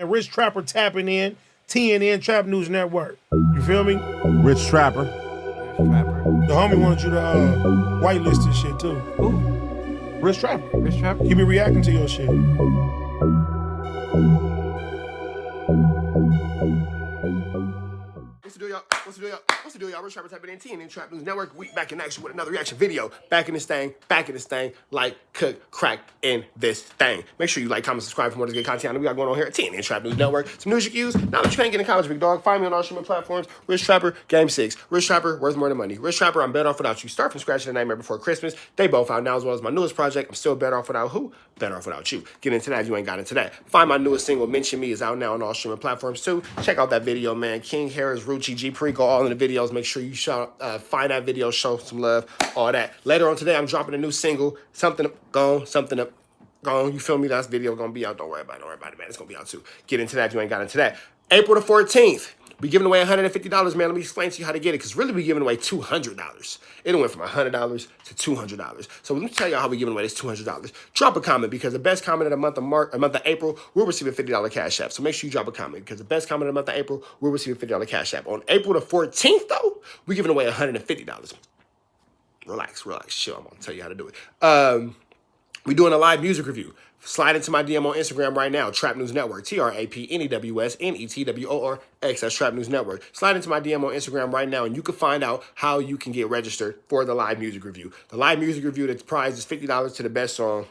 And Rich Trapper tapping in, TNN Trap News Network. You feel me? Rich Trapper. The homie wanted you to whitelist this shit too. Who? Rich Trapper. Rich Trapper? He be reacting to your shit. What's the deal, y'all? What's the deal, y'all? What's the deal, y'all? Rich Trapper tapping in TNN Trap News Network. We back in action with another reaction video. Back in this thing, like, cook, crack in this thing. Make sure you like, comment, subscribe for more of this good content we got going on here at TNN Trap News Network. Some news you can use. Now that you can't get in college, big dog, find me on all streaming platforms. Rich Trapper, Game 6. Rich Trapper, worth more than money. Rich Trapper, I'm better off without you. Start from scratch in the Nightmare Before Christmas. They both out now, as well as my newest project. I'm still better off without who? Better off without you. Get into that if you ain't got into that. Find my newest single, Mention Me, is out now on all streaming platforms too. Check out that video, man. King Harris, Rucci, G Preco, all in the videos. Make sure you find that video, show some love, all that. Later on today, I'm dropping a new single. Something up, gone, something up, gone. You feel me? That video gonna be out. Don't worry about it. Don't worry about it, man. It's gonna be out too. Get into that if you ain't got into that. April the 14th. We giving away $150, man. Let me explain to you how to get it, because really we giving away $200. It went from $100 to $200. So let me tell y'all how we giving away this $200. Drop a comment, because the best comment of the month of April, we'll receive a $50 cash app. So make sure you drop a comment, because the best comment of the month of April, we'll receive a $50 cash app. On April the 14th, though, we giving away $150. Relax, chill. I'm gonna tell you how to do it. We doing a live music review. Slide into my DM on Instagram right now, Trap News Network, TRAPNEWSNETWORX, that's Trap News Network. Slide into my DM on Instagram right now, and you can find out how you can get registered for the live music review. The live music review, the prize is $50 to the best song.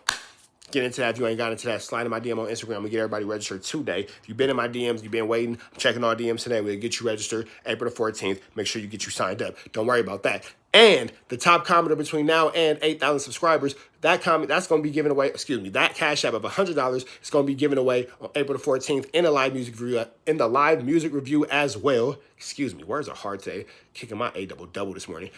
Get into that if you ain't got into that. Slide in my DM on Instagram. We get everybody registered today. If you've been in my DMs, you've been waiting, I'm checking all DMs today. We'll get you registered April the 14th. Make sure you get you signed up. Don't worry about that. And the top commenter between now and 8,000 subscribers, that comment, that's going to be given away, that cash app of $100 is going to be given away on April the 14th in the live music review, as well. Excuse me, words are hard today. Kicking my A double this morning.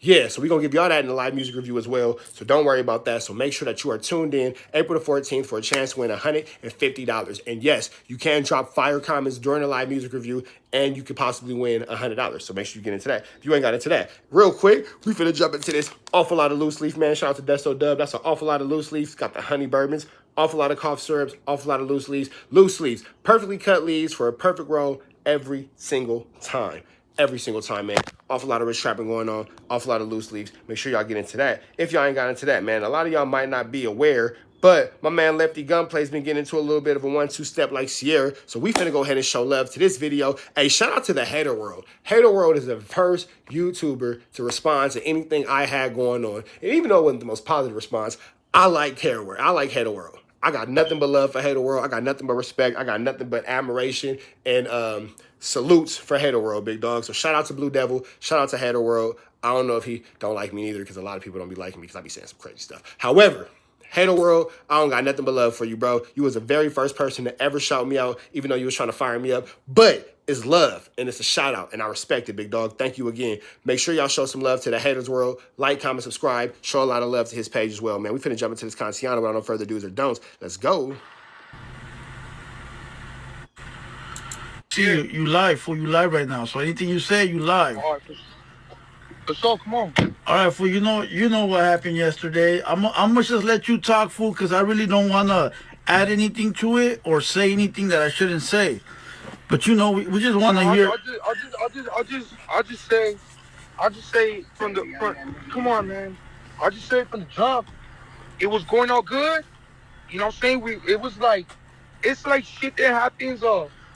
Yeah, so we're going to give y'all that in the live music review as well. So don't worry about that. So make sure that you are tuned in April the 14th for a chance to win $150. And yes, you can drop fire comments during the live music review, and you could possibly win $100. So make sure you get into that if you ain't got into that. Real quick, we finna jump into this awful lot of loose leaf, man. Shout out to Desto Dub. That's an awful lot of loose leaves. Got the honey bourbons, awful lot of cough syrups, awful lot of loose leaves. Loose leaves, perfectly cut leaves for a perfect roll every single time. Every single time, man. Awful lot of rich trapping going on. Awful lot of loose leaves. Make sure y'all get into that. If y'all ain't got into that, man. A lot of y'all might not be aware, but my man Lefty Gunplay has been getting into a little bit of a 1-2 step like Sierra. So we finna go ahead and show love to this video. Hey, shout out to the Hater World. Hater World is the first YouTuber to respond to anything I had going on. And even though it wasn't the most positive response, I like Hater World. I like Hater World. I got nothing but love for Hater World. I got nothing but respect. I got nothing but admiration and salutes for Hater World, big dog. So shout out to Blue Devil. Shout out to Hater World. I don't know if he don't like me either, because a lot of people don't be liking me because I be saying some crazy stuff. However, Hater World, I don't got nothing but love for you, bro. You was the very first person to ever shout me out, even though you was trying to fire me up. But it's love, and it's a shout out, and I respect it, big dog. Thank you again. Make sure y'all show some love to the Haters World. Like, comment, subscribe. Show a lot of love to his page as well, man. We finna jump into this content without no further do's or don'ts. Let's go. See you live, fool. You live right now. So anything you say, you live. All right, so come on. All right, fool. You know what happened yesterday. I'm gonna just let you talk, fool, because I really don't wanna add anything to it or say anything that I shouldn't say. But we just want to hear. I just say from the front. Come on, man. I just say from the jump, it was going all good. You know what I'm saying? It's like shit that happens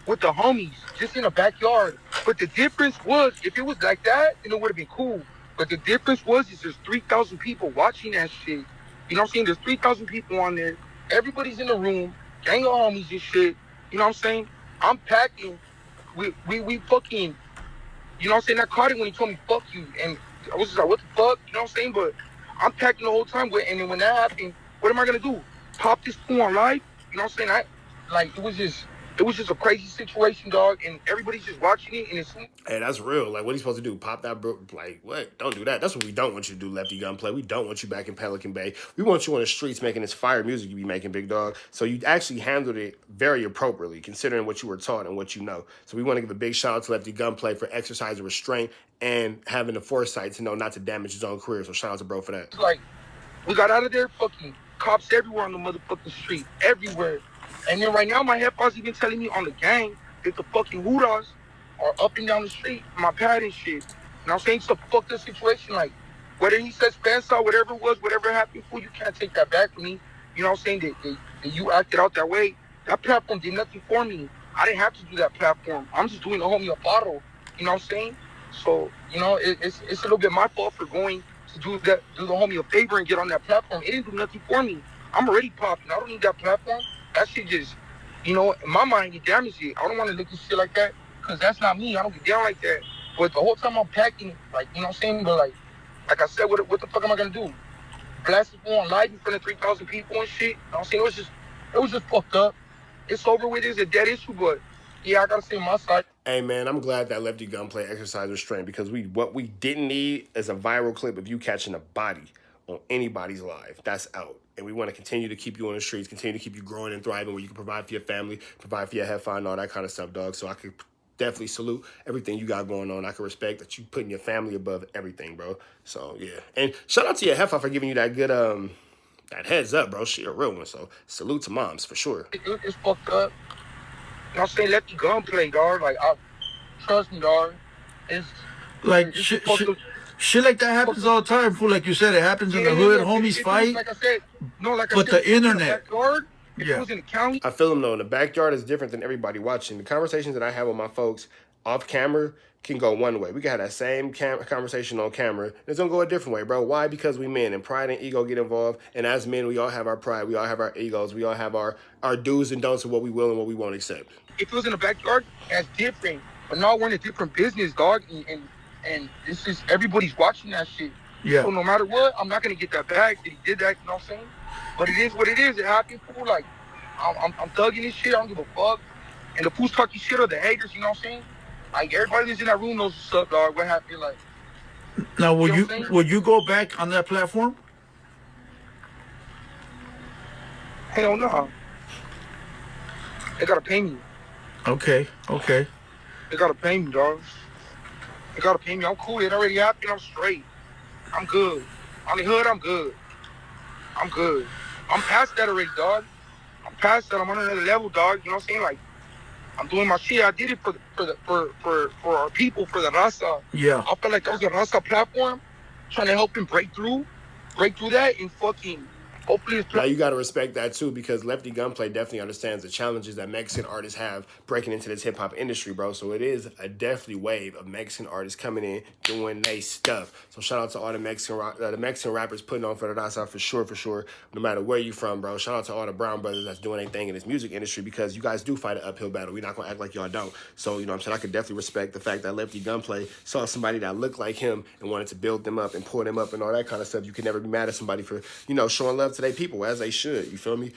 with the homies just in the backyard. But the difference was, if it was like that, then it would have been cool. But the difference was, there's 3,000 people watching that shit. You know what I'm saying? There's 3,000 people on there. Everybody's in the room, gang of homies and shit. You know what I'm saying? I'm packing. We fucking, you know what I'm saying? I caught it when he told me, fuck you. And I was just like, what the fuck? You know what I'm saying? But I'm packing the whole time. And then when that happened, what am I going to do? Pop this fool on live? You know what I'm saying? It was just a crazy situation, dog. And everybody's just watching it. And it's... Hey, that's real. Like, what are you supposed to do? Pop that, bro? Like, what? Don't do that. That's what we don't want you to do, Lefty Gunplay. We don't want you back in Pelican Bay. We want you on the streets making this fire music you be making, big dog. So you actually handled it very appropriately, considering what you were taught and what you know. So we want to give a big shout out to Lefty Gunplay for exercising restraint and having the foresight to know not to damage his own career. So shout out to bro for that. Like, we got out of there, fucking cops everywhere on the motherfucking street. Everywhere. And then right now, my headphones even telling me on the gang that the fucking Hudas are up and down the street, my pad and shit. And I'm saying it's a fucked up situation. Like, whether he says fence out, whatever it was, whatever happened, fool, you can't take that back from me. You know what I'm saying? That you acted out that way. That platform did nothing for me. I didn't have to do that platform. I'm just doing the homie a bottle. You know what I'm saying? So, you know, it's a little bit my fault for going to do the homie a favor and get on that platform. It didn't do nothing for me. I'm already popping. I don't need that platform. That shit just, you know, in my mind, it damaged it. I don't want to look at shit like that because that's not me. I don't get down like that. But the whole time I'm packing, like, you know what I'm saying? But, like I said, what the fuck am I going to do? Blast it on live in front of 3,000 people and shit. You know what I'm saying? It was just fucked up. It's over with. It's a dead issue, but yeah, I got to say my side. Hey, man, I'm glad that Lefty Gunplay exercised restraint because what we didn't need is a viral clip of you catching a body on anybody's live. That's out. And we want to continue to keep you on the streets, continue to keep you growing and thriving where you can provide for your family, provide for your headphone, and all that kind of stuff, dog. So I could definitely salute everything you got going on. I can respect that you putting your family above everything, bro. So, yeah. And shout out to your heifer for giving you that good, that heads up, bro. She a real one. So salute to moms for sure. It's fucked up. You know what I'm saying? Lefty Gunplay, dog. Like, trust me, dog. It's Like, it's shit like that happens all the time, fool. Like you said, it happens in the hood. Homies fight. Like I said, but the internet. If it was in the county. I feel them though. In the backyard is different than everybody watching. The conversations that I have with my folks off camera can go one way. We can have that same conversation on camera. It's gonna go a different way, bro. Why? Because we men and pride and ego get involved. And as men, we all have our pride. We all have our egos. We all have our do's and don'ts of what we will and what we won't accept. If it was in the backyard, that's different. But now we're in a different business, dog. And this is, everybody's watching that shit. Yeah. So no matter what, I'm not gonna get that back that he did that, you know what I'm saying? But it is what it is. It happened, fool. Like, I'm thugging this shit. I don't give a fuck. And the fools talking shit are the haters, you know what I'm saying? Like, everybody that's in that room knows what's up, dog. What happened, like. Now, would you go back on that platform? Hell no. They gotta pay me. Okay. They gotta pay me, dog. They gotta pay me. I'm cool. It already happened. I'm straight. I'm good. On the hood, I'm good. I'm good. I'm past that already, dog. I'm past that. I'm on another level, dog. You know what I'm saying? Like, I'm doing my shit. I did it for our people, for the Raza. Yeah. I felt like that was a Raza platform, trying to help them break through that, and fucking hopefully it's. Now you gotta respect that too, because Lefty Gunplay definitely understands the challenges that Mexican artists have breaking into this hip hop industry, bro. So it is a definitely wave of Mexican artists coming in doing they stuff. So shout out to all the Mexican rappers putting on for the Raza for sure. No matter where you from, bro. Shout out to all the Brown brothers that's doing their thing in this music industry, because you guys do fight an uphill battle. We're not gonna act like y'all don't. So you know what I'm saying, I could definitely respect the fact that Lefty Gunplay saw somebody that looked like him and wanted to build them up and pour them up and all that kind of stuff. You can never be mad at somebody for, you know, showing love to their people as they should. You feel me?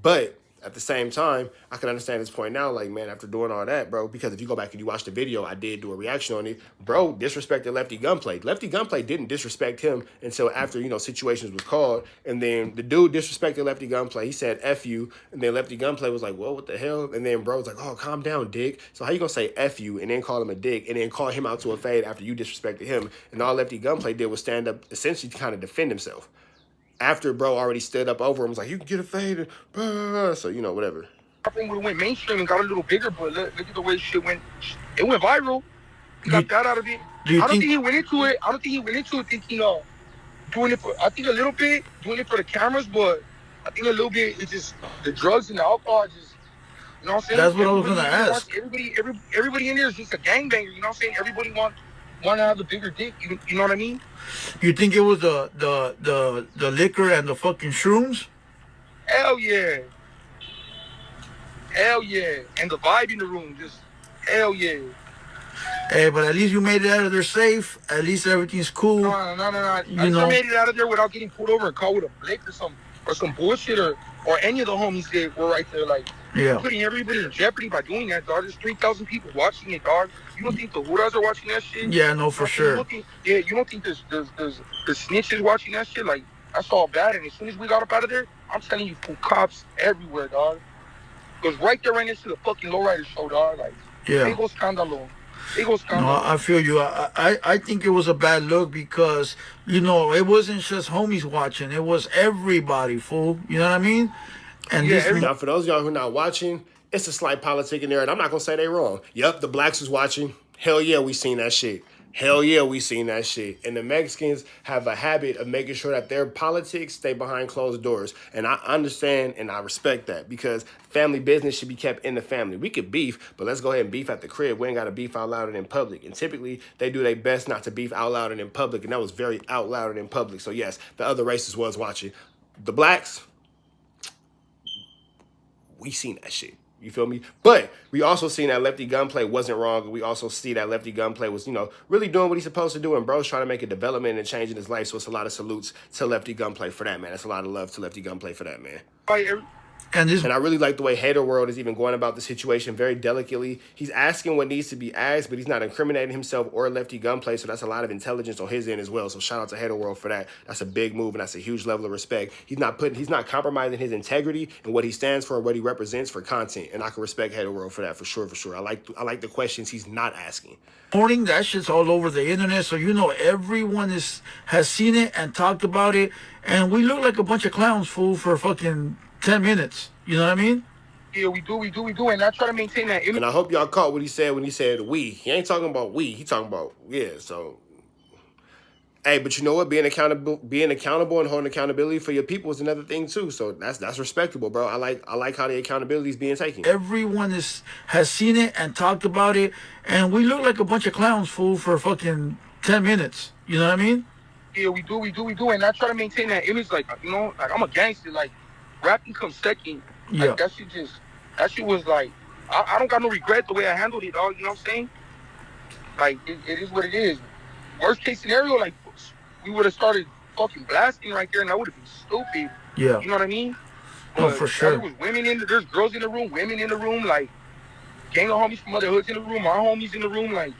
But at the same time, I can understand this point now, like, man, after doing all that, bro, because if you go back and you watch the video, I did do a reaction on it. Bro disrespected Lefty Gunplay. Lefty Gunplay didn't disrespect him until after, you know, situations was called. And then the dude disrespected Lefty Gunplay. He said, F you. And then Lefty Gunplay was like, whoa, what the hell? And then bro was like, oh, calm down, dick. So how you gonna say F you and then call him a dick and then call him out to a fade after you disrespected him? And all Lefty Gunplay did was stand up, essentially to kind of defend himself. After bro already stood up over him, was like, you can get a fade, and blah, blah, blah. So, you know, whatever. I think we went mainstream and got a little bigger, but look at the way shit went. It went viral. He got that out of it. I don't think he went into it thinking, doing it for, I think a little bit, doing it for the cameras, but I think a little bit, it's just the drugs and the alcohol, just, you know what I'm saying? That's what I was going to ask. Everybody in there is just a gangbanger, you know what I'm saying? Everybody want to have the bigger dick, you know what I mean? You think it was the liquor and the fucking shrooms? Hell yeah. And the vibe in the room, just hell yeah. Hey, but at least you made it out of there safe. At least everything's cool. No. I made it out of there without getting pulled over and caught with a blick or some bullshit or any of the homies that were right there, like, putting everybody in jeopardy by doing that, dog. There's 3,000 people watching it, dog. You don't think the Hudas are watching that shit? Yeah, no, for sure. You don't think there's the snitches watching that shit? Like, that's all bad. And as soon as we got up out of there, I'm telling you, cops everywhere, dog. Because right there, right next to the fucking lowrider show, dog. Like, yeah. Ego scandalo. No, I feel you. I think it was a bad look because, you know, it wasn't just homies watching. It was everybody, fool. You know what I mean? And Yeah, this Now, for those of y'all who are not watching, it's a slight politic in there, and I'm not gonna say they wrong. Yep, the blacks was watching. Hell yeah, we seen that shit. Hell yeah, we seen that shit. And the Mexicans have a habit of making sure that their politics stay behind closed doors. And I understand and I respect that because family business should be kept in the family. We could beef, but let's go ahead and beef at the crib. We ain't got to beef out loud and in public. And typically, they do their best not to beef out loud and in public. And that was very out loud and in public. So yes, the other races was watching. The blacks, we seen that shit. You feel me? But we also seen that Lefty Gunplay wasn't wrong. We also see that Lefty Gunplay was, really doing what he's supposed to do. And bro's trying to make a development and change in his life. So it's a lot of salutes to Lefty Gunplay for that, man. It's a lot of love to Lefty Gunplay for that, man. And I really like the way Hater World is even going about the situation very delicately. He's asking what needs to be asked, but he's not incriminating himself or Lefty Gunplay, so that's a lot of intelligence on his end as well. So shout out to Hater World for that. That's a big move, and that's a huge level of respect. He's not compromising his integrity and what he stands for and what he represents for content, and I can respect Hater World for that for sure. I like the questions he's not asking. Reporting that shit's all over the internet, so everyone has seen it and talked about it, and we look like a bunch of clowns, fool, for fucking 10 minutes. You know what I mean? Yeah, we do, and I try to maintain that image. And I hope y'all caught what he said when he said we. He ain't talking about we. He talking about so. Hey, but you know what? Being accountable and holding accountability for your people is another thing too. So that's respectable, bro. I like how the accountability is being taken. Everyone has seen it and talked about it, and we look like a bunch of clowns, fool, for fucking 10 minutes. You know what I mean? Yeah, we do, and I try to maintain that image. Like I'm a gangster. Like rapping comes second. Yeah. Like, that shit was like, I don't got no regret the way I handled it, dog. You know what I'm saying? Like, it is what it is. Worst case scenario, like, we would have started fucking blasting right there, and that would have been stupid. Yeah. You know what I mean? No, But for sure. There's girls in the room, women in the room, like, gang of homies from other hoods in the room, our homies in the room, like,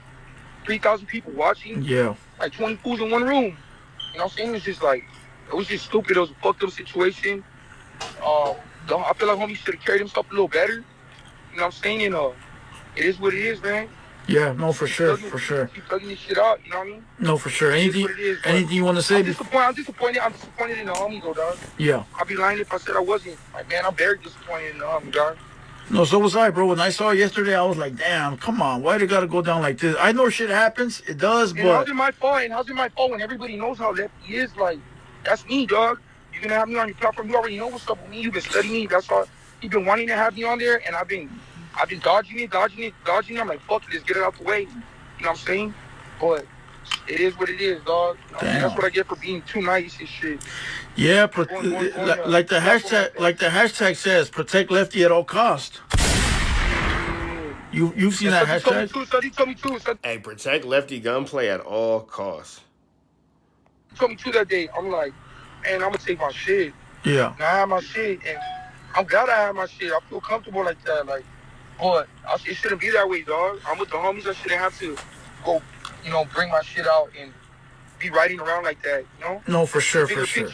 3,000 people watching. Yeah. Like, 20 fools in one room. You know what I'm saying? It was just stupid. It was a fucked up situation. I feel like homie should have carried himself a little better. You know what I'm saying? And it is what it is, man. Yeah, no, for sure. Keep thugging this shit out, you know what I mean? No, for sure. Anything you want to say? I'm disappointed in the homie, though, dog. Yeah. I'd be lying if I said I wasn't. Like, man, I'm very disappointed in the homie, dog. No, so was I, bro. When I saw it yesterday, I was like, damn, come on. Why they got to go down like this? I know shit happens. It does, And but... how's it my fault when everybody knows how Lefty is? Like, that's me, dog. You're going to have me on your platform. You already know what's up with me. You've been studying me. That's all. You've been wanting to have me on there, and I've been dodging it. I'm like, fuck it, just get it out the way. You know what I'm saying? But it is what it is, dog. You know, that's what I get for being too nice and shit. Yeah, like the hashtag says, protect Lefty at all cost. You've seen that hashtag? He told me too. Hey, protect Lefty Gunplay at all costs. He told me too that day. I'm like, man, I'm gonna take my shit. Yeah. And I have my shit, and I'm glad I have my shit. I feel comfortable like that. Like, but it shouldn't be that way, dog. I'm with the homies. I shouldn't have to go, bring my shit out and be riding around like that, No, for sure. Picture.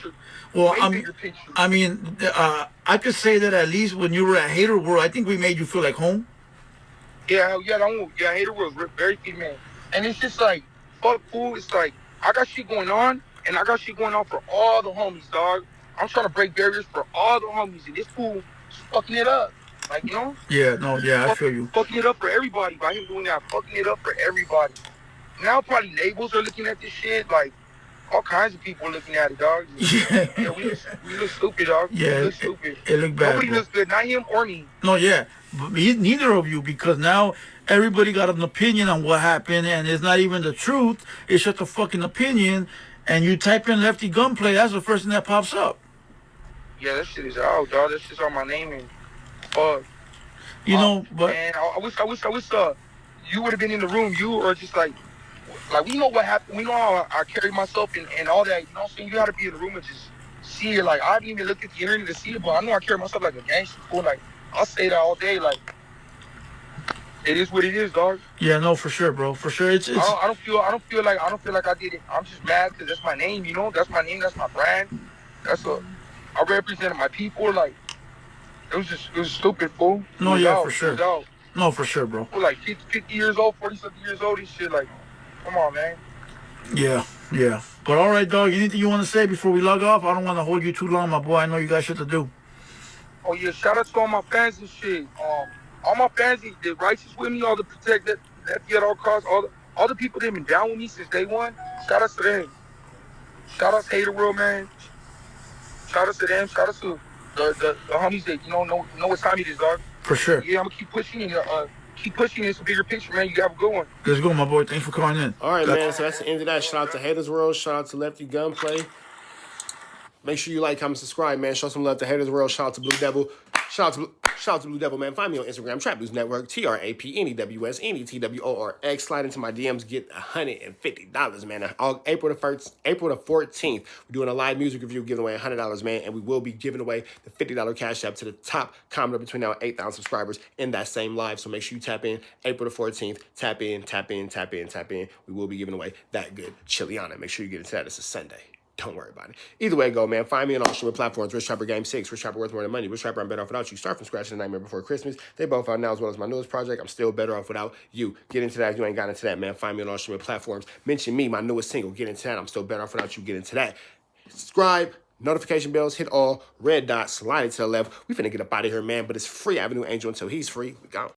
Well, Picture. I could say that at least when you were at Hater World, I think we made you feel like home. Yeah, Hater was very good, man. And it's just like, fuck, fool. It's like, I got shit going on, and I got shit going on for all the homies, dog. I'm trying to break barriers for all the homies, and this fool is fucking it up. Like, Yeah, I feel you. Fucking it up for everybody by him doing that. Fucking it up for everybody. Now probably labels are looking at this shit, like, all kinds of people looking at it, dog. Yeah, we look stupid, dog. Yeah, we look stupid. It looked bad. Nobody looks good, not him or me. No, yeah, but neither of you, because now everybody got an opinion on what happened, and it's not even the truth. It's just a fucking opinion, and you type in Lefty Gunplay, that's the first thing that pops up. Yeah, that shit is out, dog. That shit's on my name, and but man, I wish you would have been in the room, you or just like we know what happened. We know how I carry myself and all that. You know what I'm saying? You got to be in the room and just see it. Like, I didn't even look at the internet to see it, but I know I carry myself like a gangster. Like, I'll say that all day. Like, it is what it is, dog. Yeah, no, for sure, bro. For sure, it's. I don't feel like I did it. I'm just mad because that's my name. That's my name. That's my brand. I represented my people. Like, it was stupid, fool. No, yeah, for sure. No, for sure, bro. We're like 50 years old, 40-something years old, this shit, like, come on, man. Yeah. But all right, dog, anything you want to say before we log off? I don't want to hold you too long, my boy. I know you got shit to do. Oh yeah, shout out to all my fans and shit. All my fans that righteous with me, all the protect that at all costs, all the people that been down with me since day one. Shout out to them. Shout out to Hater World, man. Shout out to them. Shout out to the homies that know what time it is, dog. For sure. Yeah, I'm gonna keep pushing and keep pushing this bigger picture, man. You got a good one. Let's go, my boy. Thanks for calling in. All right, man. So that's the end of that. Shout out to Haters World. Shout out to Lefty Gunplay. Make sure you like, comment, subscribe, man. Show some love to Haters World. Shout out to Blue Devil. Shout out to Blue Devil, man. Find me on Instagram, Trap News Network, TRAPNEWS, NETWORX. Slide into my DMs, get $150, man. April the 14th, we're doing a live music review, giving away $100, man, and we will be giving away the $50 cash app to the top commenter between now and 8,000 subscribers in that same live. So make sure you tap in April the 14th. Tap in, tap in, tap in, tap in. We will be giving away that good Chiliana. Make sure you get into that. It's a Sunday. Don't worry about it. Either way, go, man. Find me on all streaming platforms. Rich Trapper Game 6. Rich Trapper Worth More Than Money. Rich Trapper I'm Better Off Without You. Start from scratch in the Nightmare Before Christmas. They both out now, as well as my newest project. I'm Still Better Off Without You. Get into that if you ain't got into that, man. Find me on all streaming platforms. Mention me, my newest single. Get into that. I'm Still Better Off Without You. Get into that. Subscribe. Notification bells. Hit all. Red dots. Slide it to the left. We finna get up out of here, man. But it's free Avenue Angel until he's free. We gone.